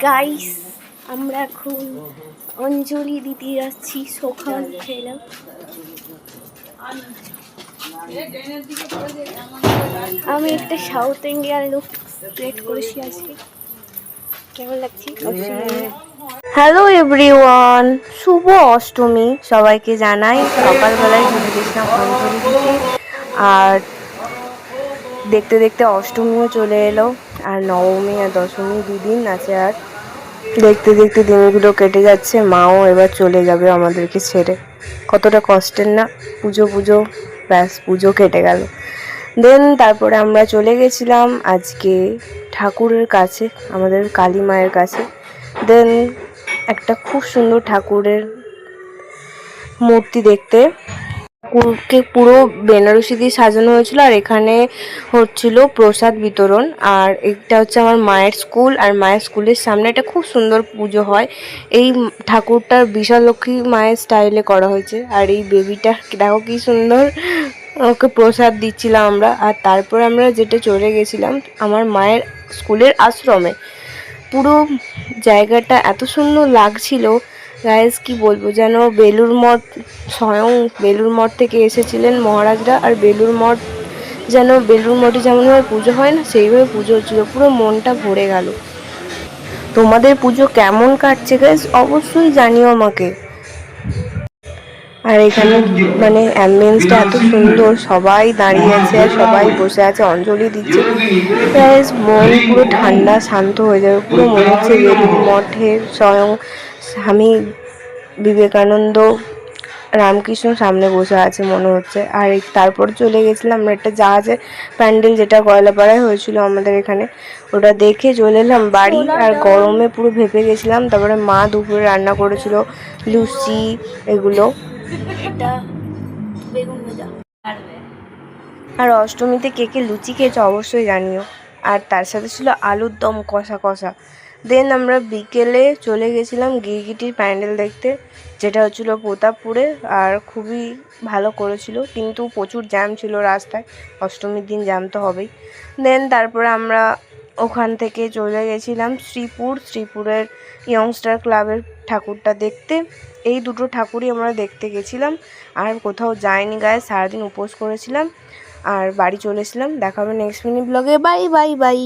Guys আমরা এখন অঞ্জলি দিতে যাচ্ছি সকাল খেলাম। আমি একটা সাউথ ইন্ডিয়ান লুক ক্রিয়েট করেছি আজকে, কেমন লাগছে? হ্যালো এভরিওয়ান, শুভ অষ্টমী সবাইকে জানাই। সকালবেলায় চলে গেছিলাম অঞ্জলি দিতে, আর দেখতে দেখতে অষ্টমীও চলে এলো, আর নবমী আর দশমী দুদিন আছে। আর দেখতে দেখতে দিনগুলো কেটে যাচ্ছে, মাও এবার চলে যাবে আমাদেরকে ছেড়ে। কতটা কষ্টের না, পুজো পুজো ব্যাস পুজো কেটে গেল। দেন তারপরে আমরা চলে গেছিলাম আজকে ঠাকুরের কাছে, আমাদের কালী মায়ের কাছে। দেন একটা খুব সুন্দর ঠাকুরের মূর্তি দেখতে, ঠাকুরকে পুরো বেনারসি দিয়ে সাজানো হয়েছিল, আর এখানে হচ্ছিল প্রসাদ বিতরণ। আর এটা হচ্ছে আমার মায়ের স্কুল, আর মায়ের স্কুলের সামনে একটা খুব সুন্দর পুজো হয়। এই ঠাকুরটার বিশালক্ষী মায়ের স্টাইলে করা হয়েছে, আর এই বেবিটা দেখো কি সুন্দর, ওকে প্রসাদ দিচ্ছিলাম আমরা। আর তারপর আমরা যেটা চলে গেছিলাম আমার মায়ের স্কুলের আশ্রমে। পুরো জায়গাটা এত সুন্দর লাগছিল গাইস, কি বলবো, যেন বেলুড় মঠ, স্বয়ং বেলুড় মঠ থেকে এসেছিলেন মহারাজরা। আর বেলুড় মঠ যেন বেলুড় মঠে যেমনভাবে পুজো হয় না, সেইভাবে পুজো হচ্ছিলো, পুরো মনটা ভরে গেল। তোমাদের পুজো কেমন কাটছে গাইস অবশ্যই জানিও আমাকে। আর এখানে মানে অ্যাম্বিয়েন্সটা এত সুন্দর, সবাই দাঁড়িয়ে আছে আর সবাই বসে আছে, অঞ্জলি দিচ্ছে। গাইস মন পুরো ঠান্ডা শান্ত হয়ে যাবে, পুরো মনে হচ্ছে বেলুড় মঠের স্বয়ং স্বামী বিবেকানন্দ রামকৃষ্ণ সামনে বসে আছে মনে হচ্ছে। আর তারপর চলে গেছিলাম আমরা একটা জাহাজের প্যান্ডেল, যেটা কয়লাপাড়ায় হয়েছিল আমাদের এখানে, ওটা দেখে চলে এলাম বাড়ি। আর গরমে পুরো ভেপে গেছিলাম। তারপরে মা দুপুরে রান্না করেছিল লুচি, এগুলো বেগুন ভাজা। আর অষ্টমীতে কে কে লুচি খেয়েছো অবশ্যই জানিও। আর তার সাথে ছিল আলুর দম কষা কষা। দেন আমরা বিকেলে চলে গেছিলাম গিরগিটির প্যান্ডেল দেখতে, যেটা হচ্ছিলো প্রতাপপুরে, আর খুবই ভালো করেছিল, কিন্তু প্রচুর জ্যাম ছিল রাস্তায়, অষ্টমীর দিন জ্যাম তো হবেই। দেন তারপরে আমরা ওখান থেকে চলে গেছিলাম শ্রীপুরের ইয়ংস্টার ক্লাবের ঠাকুরটা দেখতে। এই দুটো ঠাকুরই আমরা দেখতে গেছিলাম, আর কোথাও যাইনি গায়ে, সারাদিন উপোস করেছিলাম আর বাড়ি চলে এসেছিলাম। দেখা হবে নেক্সট মিনি ব্লগে, বাই বাই বাই।